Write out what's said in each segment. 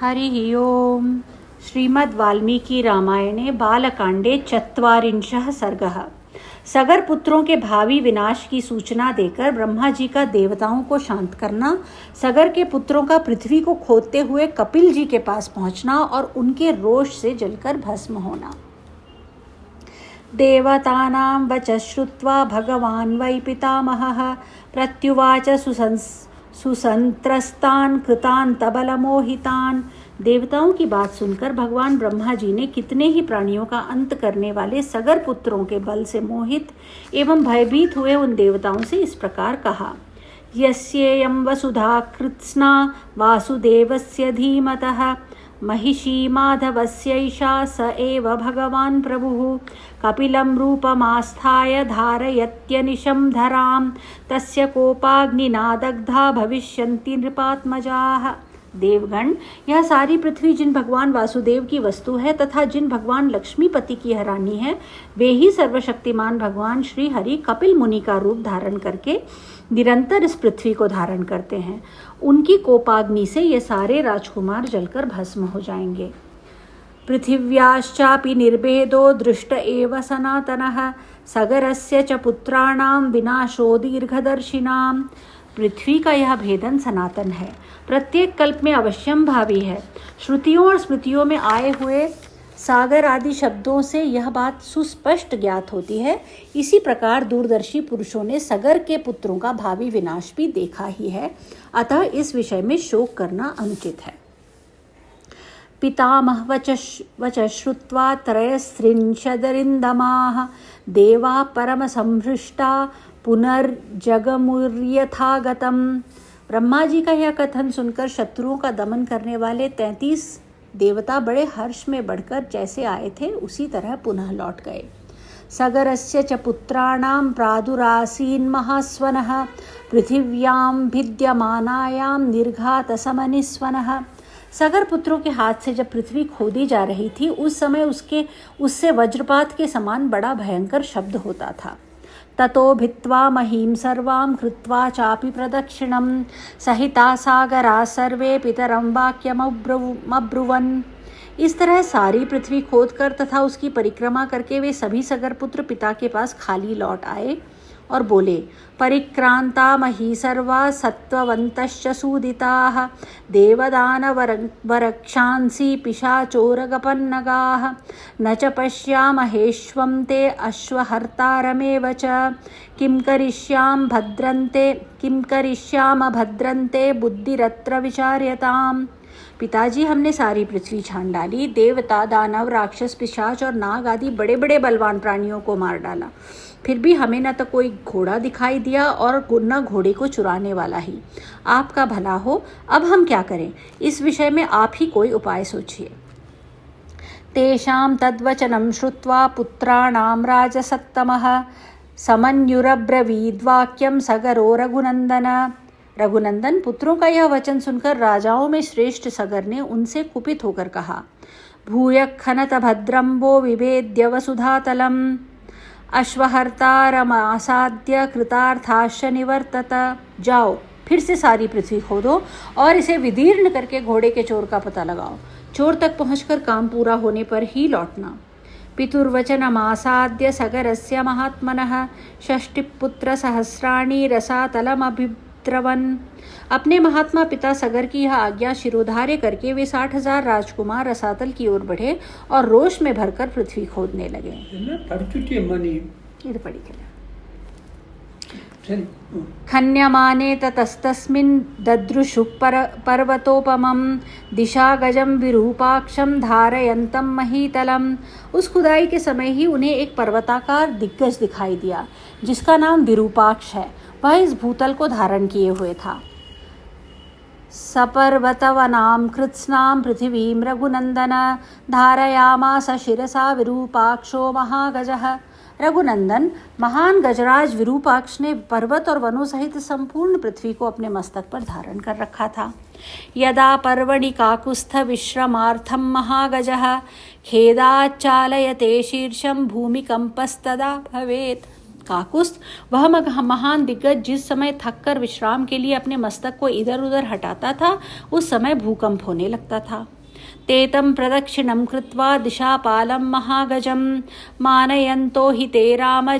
हरिः ओम्। श्रीमद्वाल्मीकि रामायणे बालकांडे ४४ सर्गः। सगर पुत्रों के भावी विनाश की सूचना देकर ब्रह्मा जी का देवताओं को शांत करना, सगर के पुत्रों का पृथ्वी को खोदते हुए कपिल जी के पास पहुंचना और उनके रोष से जलकर भस्म होना। देवतानां वच श्रुत्वा भगवान् वै पितामहः प्रत्युवाच सुसंत्रस्तान् कृतान् तबलमोहितान्। देवताओं की बात सुनकर भगवान ब्रह्मा जी ने कितने ही प्राणियों का अंत करने वाले सगर पुत्रों के बल से मोहित एवं भयभीत हुए उन देवताओं से इस प्रकार कहा। यस्येयं वसुधा कृत्स्ना वासुदेवस्य धीमतः महिषी माधवस्यैषा स एव भगवान् प्रभुः कपिलं रूपमास्थाय धारयत्यनिशं धरां तस्य कोपाग्निना दग्धा भविष्यन्ति नृपात्मजाः। देवगण, यह सारी पृथ्वी जिन भगवान वासुदेव की वस्तु है तथा जिन भगवान लक्ष्मीपति की हरानी है, वे ही सर्वशक्तिमान भगवान श्री हरि कपिल मुनि का रूप धारण करके निरंतर इस पृथ्वी को धारण करते हैं। उनकी कोपाग्नि से ये सारे राजकुमार जलकर भस्म हो जाएंगे। पृथिव्याश्चापि निर्भेदो दृष्ट एव सनातनः सगरस्य च पुत्राणां विनाशो दीर्घदर्शिनां। पृथ्वी का यह भेदन सनातन है, प्रत्येक कल्प में अवश्यम भावी है। श्रुतियों और स्मृतियों में आए हुए सागर आदि शब्दों से यह बात सुस्पष्ट ज्ञात होती है। इसी प्रकार दूरदर्शी पुरुषों ने सगर के पुत्रों का भावी विनाश भी देखा ही है, अतः इस विषय में शोक करना अनुचित है। पितामह वच श्रुत्वा त्रयस्त्रिंशदरिन्दमाः देवा परम संहृष्टा पुनर्जगमुर्यथागतम्। ब्रह्मा जी का यह कथन सुनकर शत्रुओं का दमन करने वाले 33 देवता बड़े हर्ष में बढ़कर जैसे आए थे उसी तरह पुनः लौट गए। सगरस्य च पुत्राणां प्रादुरासीन् महास्वनः पृथिव्यां भिद्यमानायां निर्घातसमनिस्वनः। सगर पुत्रों के हाथ से जब पृथ्वी खोदी जा रही थी उस समय उससे वज्रपात के समान बड़ा भयंकर शब्द होता था। ततो भित्वा महीं सर्वां कृत्वा चापि प्रदक्षिणं सहिता सागरा सर्वे पितरं वाक्यमब्रुवन्। इस तरह सारी पृथ्वी खोदकर तथा उसकी परिक्रमा करके वे सभी सगर पुत्र पिता के पास खाली लौट आए और बोले, परिक्रांता मही सर्वा सत्ववन्तश्च सूदिताः देवदानवरक्षांसि पिशाचोरगपन्नगाः न च पश्यामहेष्वं ते अश्वहर्तारमेव च किं करिष्याम भद्रन्ते बुद्धिरत्र विचार्यताम्। पिताजी, हमने सारी पृथ्वी छान डाली, देवता, दानव, राक्षस, पिशाच और नाग आदि बड़े बड़े बलवान प्राणियों को मार डाला, फिर भी हमें न तो कोई घोड़ा दिखाई दिया और न घोड़े को चुराने वाला ही। आपका भला हो, अब हम क्या करें? इस विषय में आप ही कोई उपाय सोचिए। तेषां तद्वचनं श्रुत्वा पुत्राणां राजसत्तमः समन्युरब्रवीद्वाक्यं सगरो रघुनंदन, पुत्रों का यह वचन सुनकर राजाओं में श्रेष्ठ सगर ने उनसे कुपित होकर कहा, भूय खनत भद्रम्बो विभेद्य वसुधातलम् अश्वहर्तारमासाद्य कृतार्थाश्च निवर्तत। जाओ, फिर से सारी पृथ्वी खोदो और इसे विदीर्ण करके घोड़े के चोर का पता लगाओ। चोर तक पहुंचकर काम पूरा होने पर ही लौटना। पितुर्वचनमासाद्य सगरस्य महात्मनः षष्टिपुत्र सहस्राणि रसातलमभिद्रवन्। अपने महात्मा पिता सगर की यह आज्ञा शिरोधार्य करके वे 60,000 राजकुमार रसातल की ओर बढ़े और रोष में भरकर पृथ्वी खोदने लगे। खन्यमाने ततस्तस्मिन् ददृशुः पर्वतोपमं दिशा गजं विरूपाक्षं धारयन्तं महीतलम्। उस खुदाई के समय ही उन्हें एक पर्वताकार दिग्गज दिखाई दिया जिसका नाम विरूपाक्ष है। वह इस भूतल को धारण किए हुए था। सपर्वतवनां कृत्स्नां पृथिवीं रघुनंदन धारयामास शिरसा विरूपाक्षो महागजः। रघुनंदन, महान गजराज विरूपाक्ष ने पर्वत और वनों सहित संपूर्ण पृथ्वी को अपने मस्तक पर धारण कर रखा था। यदा पर्वणि काकुस्थ विश्रमार्थं महागजः खेदाच्चालयते शीर्षं भूमिकंपस्तदा भवेत्। काकुस्थ, वह महान दिग्गज जिस समय थककर विश्राम के लिए अपने मस्तक को इधर उधर हटाता था, उस समय भूकंप होने लगता था। तेतं प्रदक्षिणं कृत्वा दिशापालं महागजं मानयन्तो हि ते राम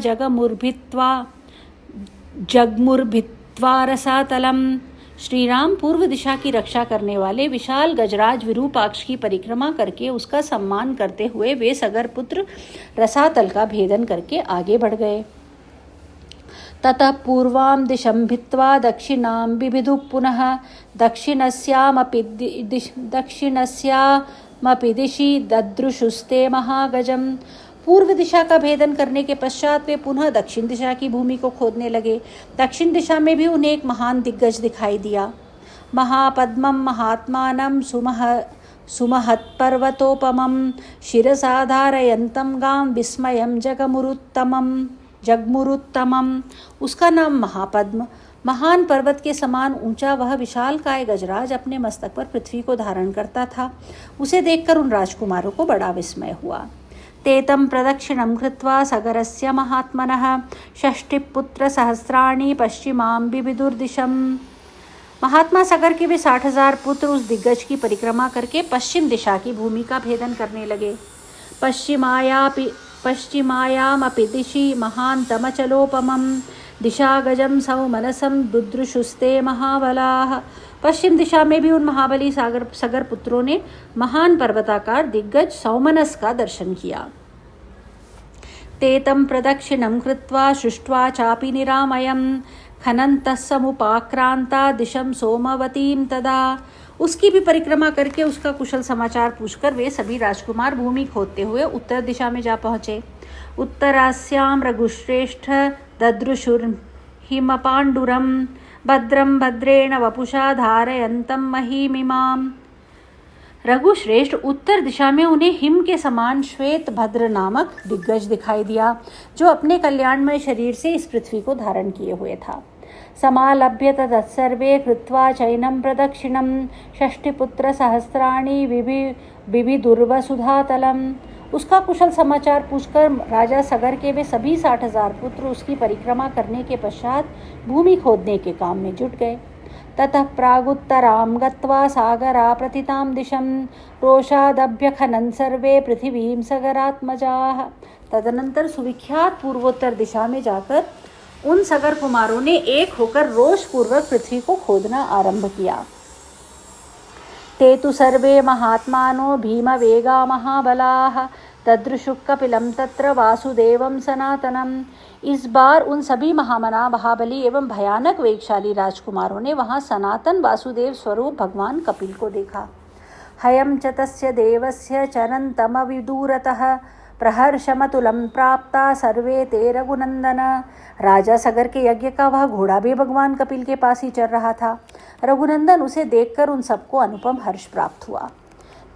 जगमुर्भित्वा रसातलम। श्री राम पूर्व दिशा की रक्षा करने वाले विशाल गजराज विरूपाक्ष की परिक्रमा करके उसका सम्मान करते हुए वे सगर पुत्र रसातल का भेदन करके आगे बढ़ गए। ततः पूर्वां दिशं भित्त्वा दक्षिणां बिभिदुः पुनः दक्षिणस्यामपि दिशि ददृशुस्ते महागजम्। पूर्व दिशा का भेदन करने के पश्चात वे पुनः दक्षिण दिशा की भूमि को खोदने लगे। दक्षिण दिशा में भी उन्हें एक महान दिग्गज दिखाई दिया। महापद्मं महात्मानं सुमहत्पर्वतोपमं शिरसाधारयन्तं गां विस्मयं जगमुरुत्तमम्। उसका नाम महापद्म, महान पर्वत के समान ऊंचा वह विशालकाय गजराज अपने मस्तक पर पृथ्वी को धारण करता था। उसे देखकर उन राजकुमारों को बड़ा विस्मय हुआ। तेतं प्रदक्षिणं कृत्वा सगरस्य महात्मनः 60 पुत्रसहस्राणि पश्चिमां बिभिदुर्दिशम्। महात्मा सगर के वे 60,000 पुत्र उस दिग्गज की परिक्रमा करके पश्चिम दिशा की भूमि का भेदन करने लगे। पश्चिमायामपि दिशि महान्तमचलोपमं दिशागजं सौमनसं दुदृशुस्ते महाबलाः। पश्चिम दिशा में भी उन महाबली सगर पुत्रों ने महान पर्वताकार दिग्गज सौमनस का दर्शन किया। तेतं प्रदक्षिणं कृत्वा सृष्ट्वा चापि निरामयं खनन्तः समुपाक्रांता दिशं सोमवतीं तदा। उसकी भी परिक्रमा करके उसका कुशल समाचार पूछकर वे सभी राजकुमार भूमि खोदते हुए उत्तर दिशा में जा पहुँचे। उत्तरास्यां रघुश्रेष्ठ ददृशुर्हिमपाण्डुरं भद्रं भद्रेण वपुषा धारयन्तं महीमिमाम्। रघुश्रेष्ठ उत्तर दिशा में उन्हें हिम के समान श्वेत भद्र नामक दिग्गज दिखाई दिया, जो अपने कल्याणमय शरीर से इस पृथ्वी को धारण किए हुए था। समालभ्य तत्सर्वे कृत्वा चैनं प्रदक्षिणं 60 पुत्रसहस्राणि बिभिदुर्वसुधातलम्। उसका कुशल समाचार पूछकर राजा सगर के वे सभी 60,000 पुत्र उसकी परिक्रमा करने के पश्चात भूमि खोदने के काम में जुट गए। ततः प्रागुत्तरां गत्वा सागरा प्रतितां दिशं रोषादभ्यखनन् सर्वे पृथिवीं सगरात्मजाः। तदनंतर सुविख्यात पूर्वोत्तर दिशा में जाकर उन सगर कुमारों ने एक होकर रोषपूर्वक पृथ्वी को खोदना आरंभ किया। ते तु सर्वे महात्मानो भीमवेगा महाबलाः तदृशुः कपिलं तत्र वासुदेवं सनातनम्। इस बार उन सभी महाबली एवं भयानक वेगशाली राजकुमारों ने वहां सनातन वासुदेव स्वरूप भगवान कपिल को देखा। हयं च तस्य देवस्य चरन्तमविदूरतः प्रहर्षमतुलं प्राप्ता सर्वे ते रघुनंदन। राजा सगर के यज्ञ का वह घोड़ा भी भगवान कपिल के पास ही चल रहा था। रघुनंदन उसे देखकर उन सबको अनुपम हर्ष प्राप्त हुआ।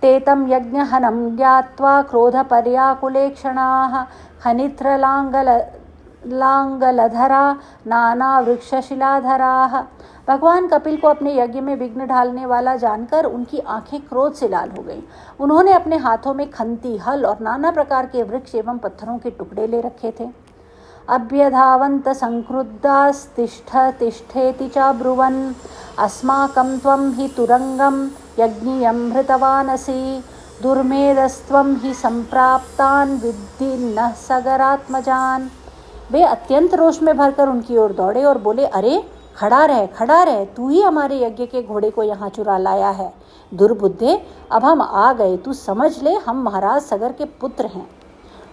तेतं यज्ञहनं ज्ञात्वा क्रोधपर्याकुलेक्षणाः खनित्रलांगलधरा नानावृक्षशिलाधराः। भगवान कपिल को अपने यज्ञ में विघ्न ढालने वाला जानकर उनकी आंखें क्रोध से लाल हो गईं। उन्होंने अपने हाथों में खंती, हल और नाना प्रकार के वृक्ष एवं पत्थरों के टुकड़े ले रखे थे। अभ्यधावन्त संक्रुद्धास्तिष्ठेति च ब्रुवन् अस्माकं त्वं हि तुरंगं यज्ञियं हृतवानसि दुर्मेधस्त्वं हि संप्राप्तान् विद्धि न सगरात्मजान्। वे अत्यंत रोष में भरकर उनकी ओर दौड़े और बोले, अरे खड़ा रह, तू ही हमारे यज्ञ के घोड़े को यहाँ चुरा लाया है। दुर्बुद्धे, अब हम आ गए, तू समझ ले, हम महाराज सगर के पुत्र हैं।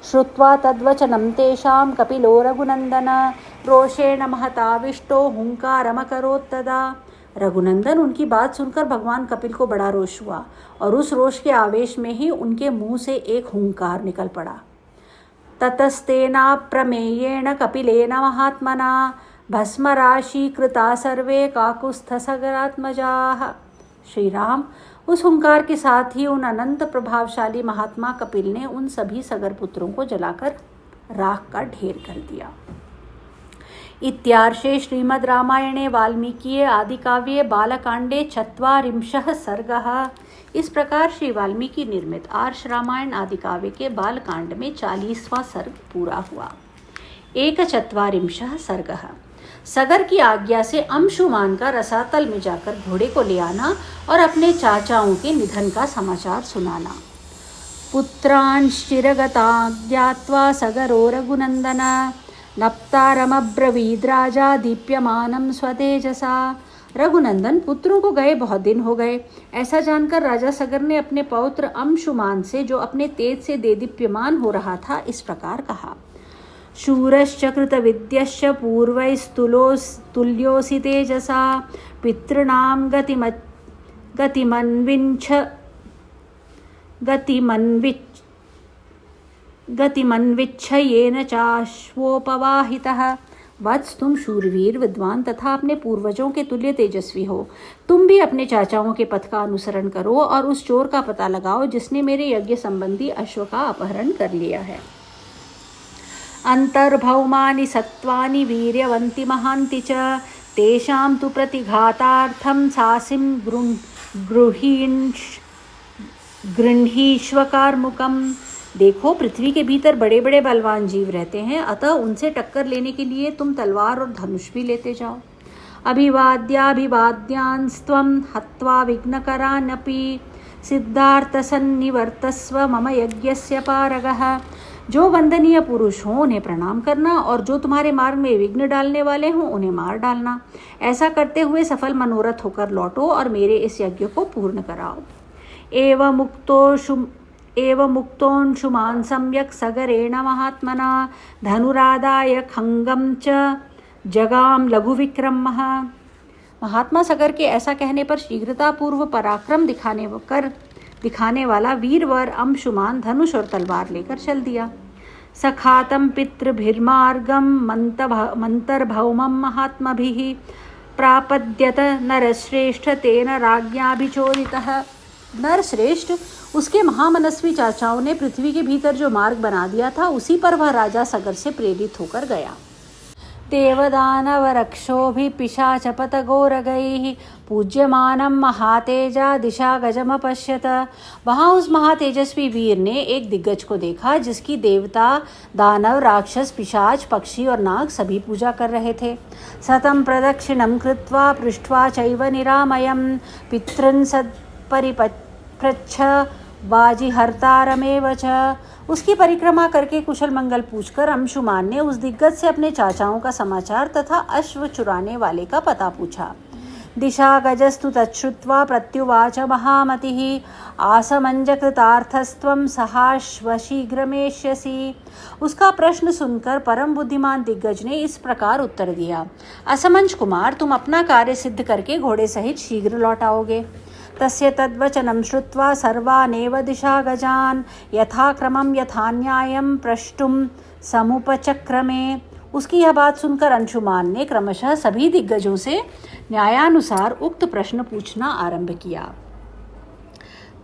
श्रुत्वा तद्वचनं तेषां कपिलो रघुनंदन रोषेण महताविष्टो हुंकारमकरोत्तदा। रघुनंदन उनकी बात सुनकर भगवान कपिल को बड़ा रोष हुआ और उस रोष के आवेश में ही उनके मुंह से एक हुंकार निकल पड़ा। ततस्तेनाप्रमेयेण कपिलेन महात्मना भस्मराशीकृता सर्वे काकुत्स्थसगरात्मजाः। श्री राम, उस हुंकार के साथ ही उन अनंत प्रभावशाली महात्मा कपिल ने उन सभी सगर पुत्रों को जलाकर राख का ढेर कर दिया। इत्यार्षे श्रीमद् रामायणे वाल्मीकिये आदिकाव्ये बालकांडे ४४ सर्गः। इस प्रकार श्री वाल्मीकि निर्मित आर्ष रामायण आदिकाव्य के बालकांड में 40वां सर्ग पूरा हुआ। एकचत्वारिंशः सर्गः। सगर की आज्ञा से अंशुमान का रसातल में जाकर घोड़े को ले आना और अपने चाचाओं के निधन का समाचार सुनाना। पुत्रांश्चिरगता ज्ञात्वा सगरो रघुनंदन नप्तारमब्रवीद्राजा दीप्यमानं स्वतेजसा। रघुनंदन, पुत्रों को गए बहुत दिन हो गए। ऐसा जानकर राजा सगर ने अपने पौत्र अंशुमान से, जो अपने तेज से देदीप्यमान हो रहा था, इस प्रकार कहा। शूरश्च कृतविद्यश्च पूर्वैस्तुल्योऽसि तेजसा पितॄणां गतिमन्विच्छयेन चाश्वोपवाहितः। वत्स, तुम शूरवीर, विद्वान तथा अपने पूर्वजों के तुल्य तेजस्वी हो। तुम भी अपने चाचाओं के पथ का अनुसरण करो और उस चोर का पता लगाओ जिसने मेरे यज्ञ संबंधी अश्व का अपहरण कर लिया है। अंतर्भौमानि सत्वानि वीर्यवन्ति महान्ति च तेषां तु प्रतिघातार्थं सासिं गृह्णीष्व कार्मुकम्। देखो, पृथ्वी के भीतर बड़े बड़े बलवान जीव रहते हैं, अतः उनसे टक्कर लेने के लिए तुम तलवार और धनुष भी लेते जाओ। अभिवाद्याभिवाद्यांस्त्वं हत्वा विघ्नकरानपि सिद्धार्थसन्निवर्तस्व मम यज्ञस्य पारगः। जो वंदनीय पुरुष हों उन्हें प्रणाम करना, और जो तुम्हारे मार्ग में विघ्न डालने वाले हों उन्हें मार डालना। ऐसा करते हुए सफल मनोरथ होकर लौटो और मेरे इस यज्ञ को पूर्ण कराओ। एवं मुक्तोऽंशुमान् सम्यक् सगरेण महात्मना धनुरादाय खंगम च जगाम लघुविक्रमः। महात्मा सगर के ऐसा कहने पर शीघ्रतापूर्व पराक्रम दिखाने वाला वीरवर अंशुमान धनुष और तलवार लेकर चल दिया। सखातं पितृभिर्मार्गं मंतर्भौमं महात्मभिः प्रापद्यत नरश्रेष्ठ तेन राज्ञाभिचोरितः। नरश्रेष्ठ, उसके महामनस्वी चाचाओं ने पृथ्वी के भीतर जो मार्ग बना दिया था, उसी पर वह राजा सगर से प्रेरित होकर गया। देवदानवरक्षोभिः पिशाचपतगोरगैः पूज्यमानं महातेजा दिशा गजमपश्यत। वहाँ उस महातेजस्वी वीर ने एक दिग्गज को देखा जिसकी देवता, दानव, राक्षस, पिशाच, पक्षी और नाग सभी पूजा कर रहे थे। सतं प्रदक्षिणं कृत्वा पृष्ट्वा चैव निरामयं पितॄन् सत्परिपृच्छ वाजिहर्तारमेव च। उसकी परिक्रमा करके कुशल मंगल पूछकर अंशुमान ने उस दिग्गज से अपने चाचाओं का समाचार तथा अश्व चुराने वाले का पता पूछा। दिशा गजस्तु तच्छ्रुत्वा प्रत्युवाच महामतिः आसमंजकृतार्थस्त्वं सहाश्वशीघ्रमेष्यसि। उसका प्रश्न सुनकर परम बुद्धिमान दिग्गज ने इस प्रकार उत्तर दिया। असमंज कुमार, तुम अपना कार्य सिद्ध करके घोड़े सहित शीघ्र लौट आओगे। तस्य तद्वचनं श्रुत्वा सर्वानेव दिशा गजान यथाक्रमं यथान्यायं प्रष्टुम समुपचक्रमे। उसकी यह बात सुनकर अंशुमान ने क्रमशः सभी दिग्गजों से न्यायानुसार उक्त प्रश्न पूछना आरंभ किया।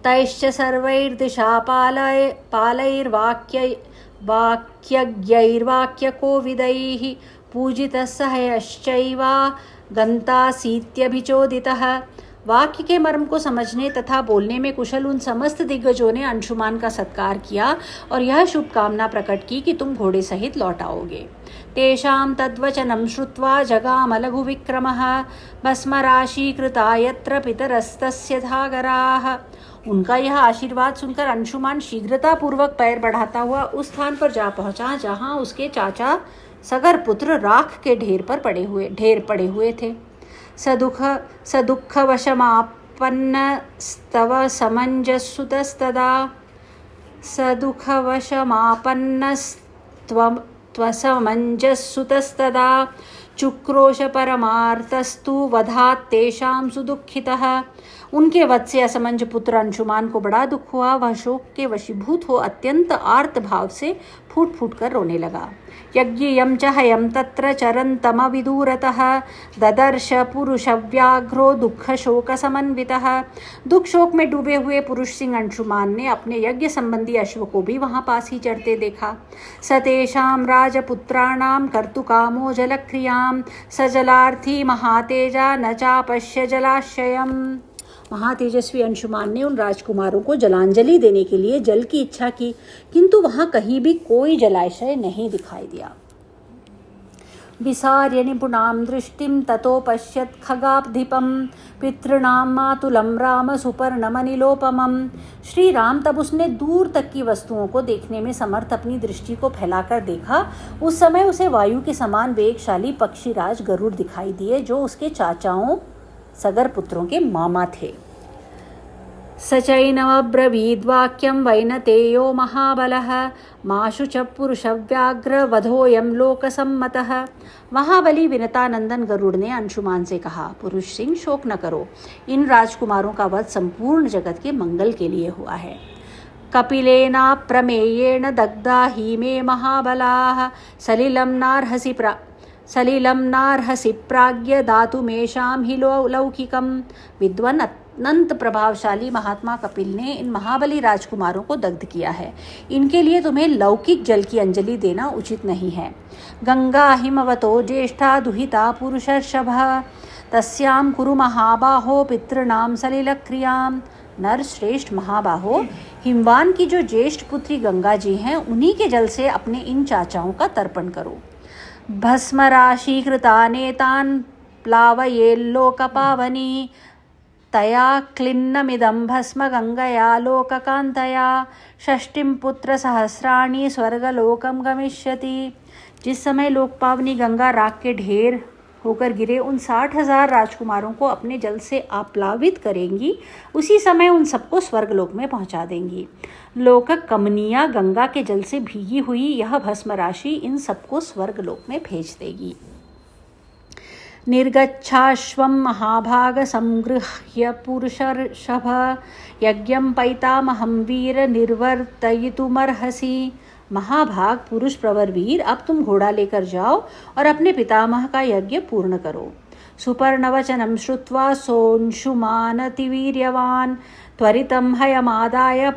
तैश्च सर्वैर्दिशापालैर्वाक्यज्ञैर्वाक्यकोविदैः पूजितः सहयश्चैव गन्तासीत्यभिचोदितः। वाक्य के मर्म को समझने तथा बोलने में कुशल उन समस्त दिग्गजों ने अंशुमान का सत्कार किया और यह शुभकामना प्रकट की कि तुम घोड़े सहित लौट आओगे। तेषां तद्वचनं श्रुत्वा जगाम लघुविक्रमः भस्मराशीकृता यत्र पितरस्तस्य धागराः। उनका यह आशीर्वाद सुनकर अंशुमान शीघ्रतापूर्वक पैर बढ़ाता हुआ उस स्थान पर जा पहुंचा जहां उसके चाचा सगर पुत्र राख के ढेर पड़े हुए थे। सदुःखवशमापन्नस्तव समञ्जसुतस्तदा चुक्रोश परमार्थस्तु वधात् तेषां सुदुःखितः। उनके वध से असमंज पुत्र अंशुमान को बड़ा दुख हुआ। वह शोक के वशीभूत हो अत्यंत आर्त भाव से फूट फूट कर रोने लगा। यज्ञियं च हयं तत्र चरन्तमविदूरतः ददर्श पुरुषव्याघ्रो दुःख शोक समन्वितः। दुख शोक में डूबे हुए पुरुष सिंह अंशुमान ने अपने यज्ञ संबंधी अश्व को भी वहां पास ही चढ़ते देखा। सतेषां राजपुत्राणां कर्तुकामो जलक्रियां सजलार्थी महातेजा न चापश्य जलाशयम्। महातेजस्वी अंशुमान ने उन राजकुमारों को जलांजलि देने के लिए जल की इच्छा की, किंतु वहां कहीं भी कोई जलाशय नहीं दिखाई दिया। विसार्य निपुणां दृष्टिं ततो पश्यत् खगाब्धिपं पितॄणां मातुलं राम सुपर्णमनिलोपमं। श्री राम तब उसने दूर तक की वस्तुओं को देखने में समर्थ अपनी दृष्टि को फैलाकर देखा। उस समय उसे वायु के समान वेगशाली पक्षीराज गरुड़ दिखाई दिए, जो उसके चाचाओं सगर पुत्रों के मामा थे। सचैनमब्रवीद्वाक्यं वैनतेयो महाबलः माशु च पुरुषव्याघ्र वधोऽयं लोकसम्मतः। महाबली विनतानंदन गरुड़ ने अंशुमान से कहा, पुरुष सिंह शोक न करो, इन राजकुमारों का वध संपूर्ण जगत के मंगल के लिए हुआ है। कपिलेना प्रमेयेण दग्धा हीमे महाबलाः सलिलं नार्हसि प्राज्ञ दातुमेषां हि लौकिकम्। विद्वान अनंत प्रभावशाली महात्मा कपिल ने इन महाबली राजकुमारों को दग्ध किया है। इनके लिए तुम्हें लौकिक जल की अंजलि देना उचित नहीं है। गंगा हिमवतो ज्येष्ठा दुहिता पुरुषर्षभः तस्यां कुरु महाबाहो पितॄणां सलिलक्रियां। नर श्रेष्ठ महाबाहो, हिमवान की जो ज्येष्ठ पुत्री गंगा जी हैं, उन्हीं के जल से अपने इन चाचाओं का तर्पण करो। भस्मराशीकृता नेतान् प्लावयेल्लोकपावनी तया क्लिन्नमिदं भस्म गंगया लोककान्तया षष्टिं पुत्रसहस्राणि स्वर्गलोकं गमिष्यति। जिस समय लोकपावनी गंगा राख के ढेर होकर गिरे उन 60,000 राजकुमारों को अपने जल से आप्लावित करेंगी, उसी समय उन सबको स्वर्गलोक में पहुंचा देंगी। लोक कमनिया गंगा के जल से भीगी हुई यह भस्म राशि इन सबको स्वर्गलोक में भेज देगी। निर्गच्छाश्वं महाभाग संगृह्य पुरुषर्षभ यज्ञं पैतामहं वीर निर्वर्तयितुमर्हसि। महाभाग पुरुष प्रवर वीर, अब तुम घोड़ा लेकर जाओ और अपने पितामह का यज्ञ पूर्ण करो। सुपर्णवचनं श्रुत्वा सोऽंशुमानतिवीर्यवान् त्वरितं हयमादाय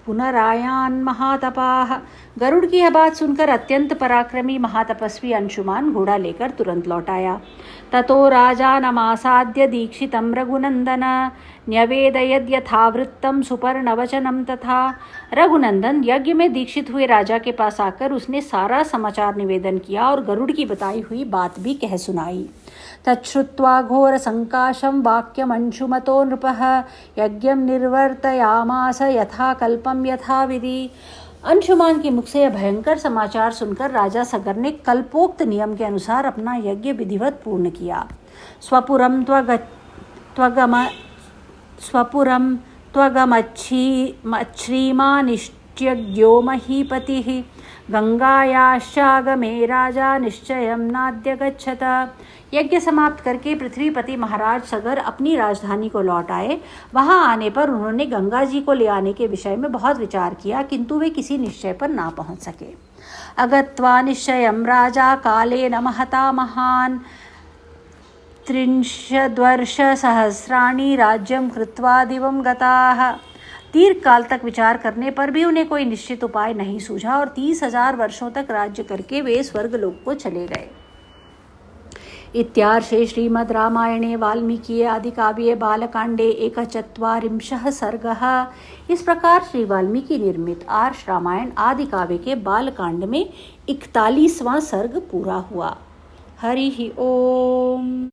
पुनरायान् महातपाः। गरुड़ की यह बात सुनकर अत्यंत पराक्रमी महातपस्वी अंशुमान घोड़ा लेकर तुरंत लौट आया। ततो राजानमासाद्य दीक्षितं रघुनंदन न्यवेदयद् यथावृत्तं सुपर्णवचनं तथा। रघुनंदन यज्ञ में दीक्षित हुए राजा के पास आकर उसने सारा समाचार निवेदन किया और गरुड़ की बताई हुई बात भी कह सुनाई। तच्छ्रुत्वा घोर संकाशं वाक्यमंशुमतो नृपः यज्ञं निर्वर्तयामास यथा कल्पं यथा विधि। अंशुमान के मुख से यह भयंकर समाचार सुनकर राजा सगर ने कल्पोक्त नियम के अनुसार अपना यज्ञ विधिवत पूर्ण किया। स्वपुरं त्वगमच्छ्रीमानिष्ट्यज्ञो महीपतिः गंगायाश्चागमे राजा निश्चयं नाद्य गच्छत। यज्ञ समाप्त करके पृथ्वीपति महाराज सगर अपनी राजधानी को लौट आए। वहां आने पर उन्होंने गंगा जी को ले आने के विषय में बहुत विचार किया, किंतु वे किसी निश्चय पर ना पहुंच सके। अगत्वा निश्चयं राजा कालेन महता महान् 30 वर्षसहस्राणि राज्यं कृत्वा दिवं गताः। दीर्घ काल तक विचार करने पर भी उन्हें कोई निश्चित उपाय नहीं सूझा और 30,000 वर्षों तक राज्य करके वे स्वर्गलोक को चले गए। इत्यार्षे श्रीमद् रामायणे वाल्मीकि आदिकाव्ये बालकांडे 41 सर्गः। इस प्रकार श्री वाल्मीकि निर्मित आर्ष रामायण आदि काव्य के बालकांड में 41वां सर्ग पूरा हुआ। हरि ओम।